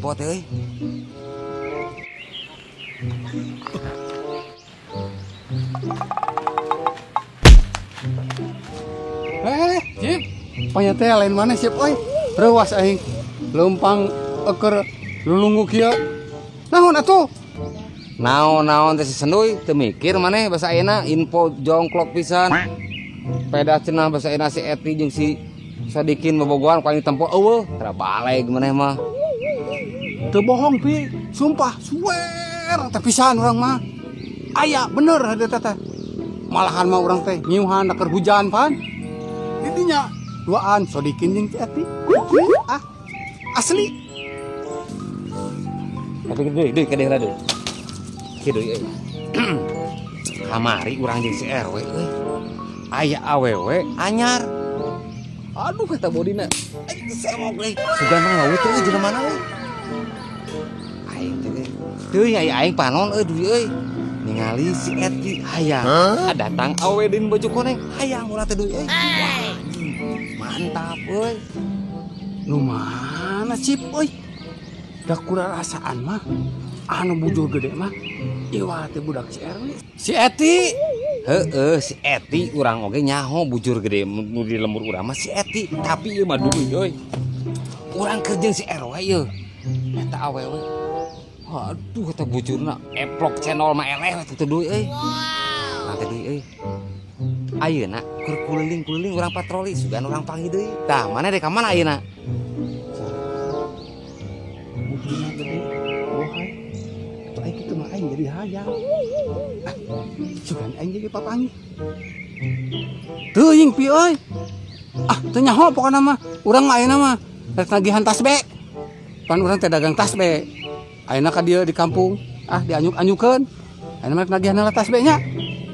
info teh. Cip. Panya teh lain mana Cip euy? Rewas aing. Leumpang eker lulungu kieu. Naon atuh? Naon teh senduy teu mikir maneh basa ayeuna info jongklok pisan. Peda cenah basa ayeuna si Eti jeung si Sadikin bobogohan paling tempo eueuh, tara baleg maneh mah. Teu bohong pi, sumpah, swear teh pisan urang mah. Aya bener ada teh. Malahan mah urang teh nyiuhan keur hujan pan. Didinya duaan Sadikin jeung si Eti. Asli. Tapi deui kadeh deui. Kieu deui euy. Kamari urang jeung si RW euy. Aya awewe anyar. Aduh kata bodina. Semok euy. Sugan mah ngawit euy jelema mana euy. Aing teh teuing aing panon euy duy euy. Ningali si Eti hayang datang awe din baju koneng hayang ulah teh duy euy. Mantap euy. Nu mana Cip euy? Da kurasaan mah anu bujur gede mah ieu teh budak si RW. Si Eti. Heeh, si Eti urang oge nyaho bujur gede nu di lembur urang mah si Eti, tapi ieu mah duduy euy. Urang keur jeung si RW ieu. Eta awewe. Aduh eta bujurna eplok channel mah eleh eta duduy euy. Nah teh duduy euy. Ayeuna keur kuliling-kuliling urang patroli sugan urang panggih deui. Tah, maneh dek ka mana ayeuna? Bujurna gede, bohai. Atuh aing kitu mah aing jadi hayang. Sugan aing jadi papanggih. Teuing pi euy. Teu nyaho pokona mah. Urang mah ayeuna mah rek nagihan tasbek. Pan urang teh dagang tasbek. Ayeuna ka dieu di kampung, dianyuk-anyukeun. Ayeuna mah rek nagihan tasbeknya.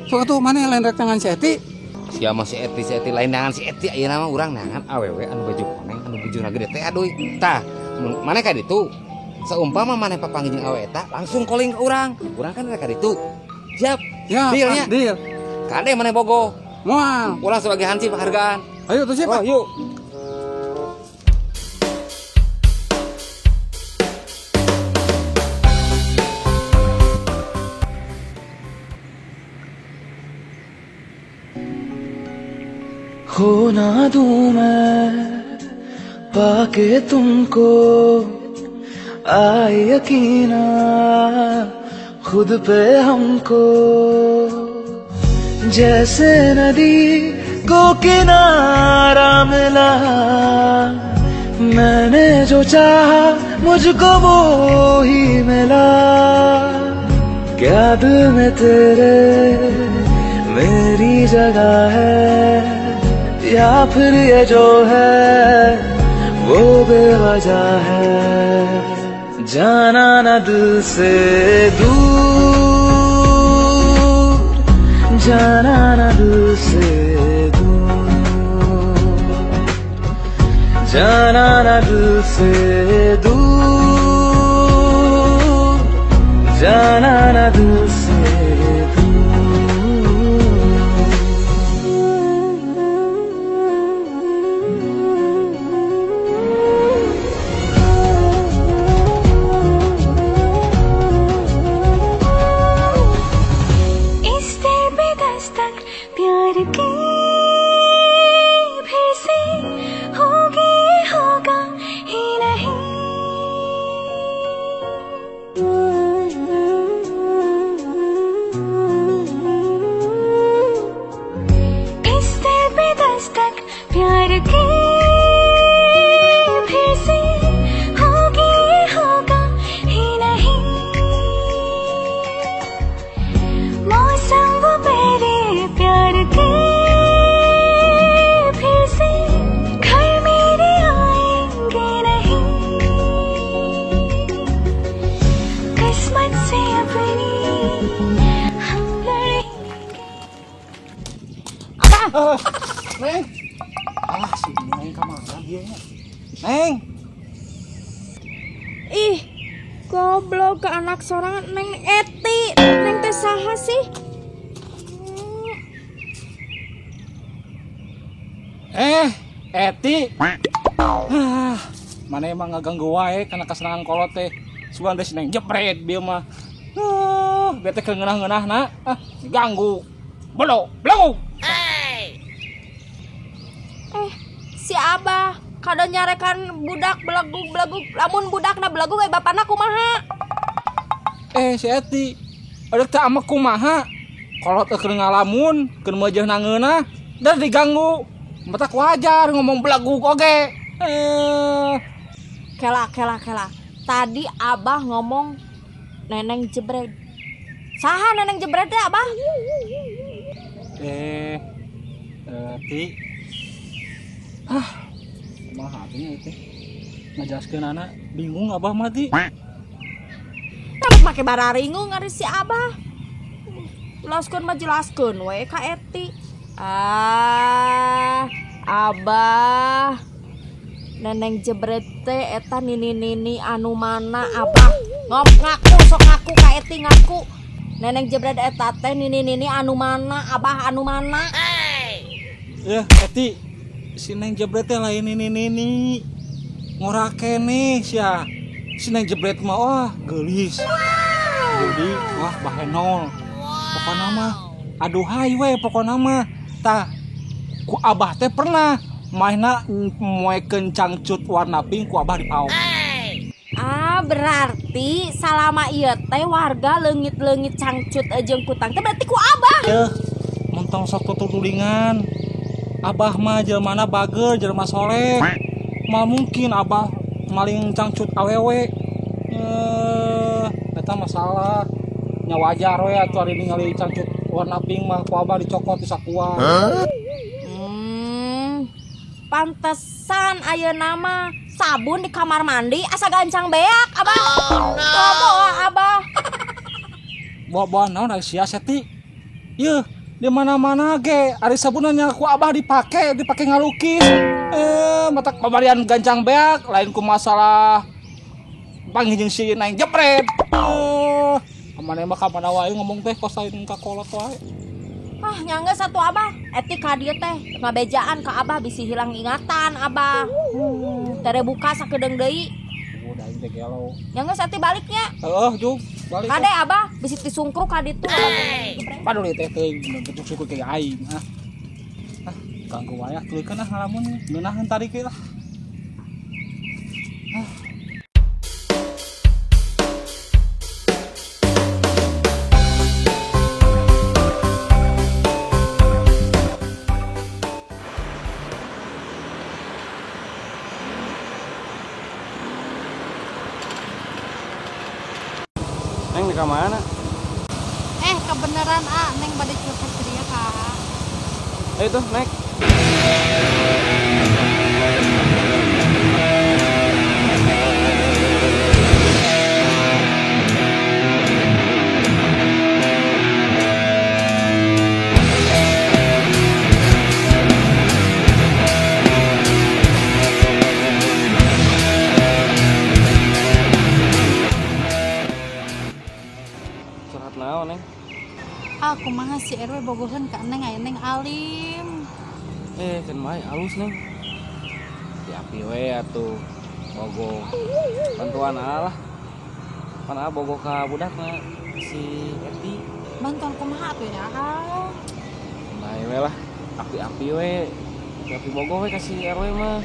Sok atuh maneh lain rek tangan si Eti. Sia mah si Eti lain nangan si Eti ayeuna mah urang nangan awewe anu baju koneng anu bujurna gede teh aduy. Tah, maneh ka ditu. Saumpama maneh papanggih jeung awewe eta langsung calling ka urang. Urang kan rek ka ditu. Siap. Ya, deal nya. Deal. Kade maneh bogo. Moal. Ulah sebagai hansip penghargaan. Ayo tuh siapa? Oh, yuk. खो ना दूं मैं पाके तुमको आए यकीना खुद पे हमको जैसे नदी को किनारा मिला मैंने जो चाहा मुझको वो ही मिला क्या दिल में तेरे मेरी जगह है या फिर ये जो है वो बेवजह है जाना न दिल से दूर जाना न दिल से दूर जाना न दिल से दूर जाना न दिल से Neng. Alah si Neng kemana dia nya? Neng. Ih, goblok ke anak sorangan Neng Eti. Neng teh saha sih? Eti. mana emang ngaganggu wae karena kesenangan kolot teh. Sugan teh sineng jepret bieu mah. Bete keungeunah-ngeunahna, diganggu. Belo, belo. Si Abah kada nyarekan budak belagu lamun budakna belagu we bapana kumaha? Si Eti, ada teh ama kumaha? Kolot teh keur ngalamun, keur meujeuhna ngeunah, dan diganggu. Matak wajar ngomong belagu oge. Kela. Tadi Abah ngomong neneng jebret. Saha neneng jebret teh Abah? Ti. Kumaha atuh teh? Ngajelaskeun anak bingung Abah mah ti. Rambut make bararingung ari si Abah. Jelaskeun mah jelaskeun we ka Eti. Abah neneng jebret teh eta nini anu mana Abah ngaku sok ngaku ka Eti ngaku neneng jebret eta teh nini anu mana Abah anu mana Ya Eti si neng jebret teh lain nini ngora kene sia si neng jebret mah wah geulis jadi wah bahenol pokona mah aduhai we pokona mah tah ku Abah teh pernah mainna moekeun cangcut warna pink ku Abah di paong. Berarti salama ieu teh warga leungit-leungit cangcut jeung kutang teh berarti ku Abah. Mentong sok tutulingan. Abah mah jelmana bager, jelema soleh. Mal mungkin Abah maling cangcut awewe. Eta masalah. Nya wajar we atuh ari ningali cangcut warna pink mah ku Abah dicokot di sakuan. Pantesan ayeuna mah sabun di kamar mandi asa gancang beak Abah. Boa Abah. Boa naon ari sia Seti? Yeuh, di mana-mana ge ari sabunannya ku Abah dipake ngalukis. Matak pabarian gancang beak lain ku masalah panggih jeung si Neng jepret. Kamana mah kamana wae ngomong teh kos lain ka kolot wae. Nyanggeus satu Abah, Eti ka dieu teh ngabejaan ka Abah bisi hilang ingatan Abah. Tere buka sakedeung deui. Udah aing teh gelo. Nyanggeus Eti baliknya. Jug, balik. Kade Abah bisi disungkruk ka ditu. Padahal teh bentuk suku ke aing. Ganggu wae tulikeun ngalamun ngeunaheun tadi ge lah. Neng di mana? Kebeneran Neng bade curhat ke dia Kak. Ayo tuh naik. Curhat naon Neng? Kumaha si RW bogoheun ka Neng aya Neng alim. Kan mai alus Neng. Di api we atuh bogo bantuan lah. Pan bogo ka budakna si Eti. Bantuan kumaha atuh ya? Bae we lah. Api-api we. Api bogo we ka si RW mah.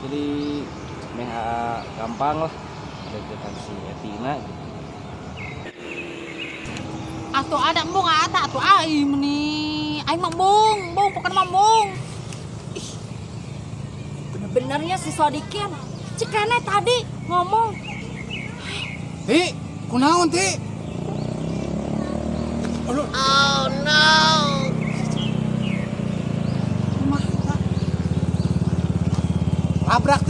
Jadi meha gampang lah. Ada dekat si Eti na gitu. Atuh ada embung atuh aing nih. Aing mah embung pokoknya mah embung. Bener-benernya si Sodikin. Cikene tadi ngomong. Ti, kunaon Ti? Oh no. Labrak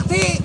Ti.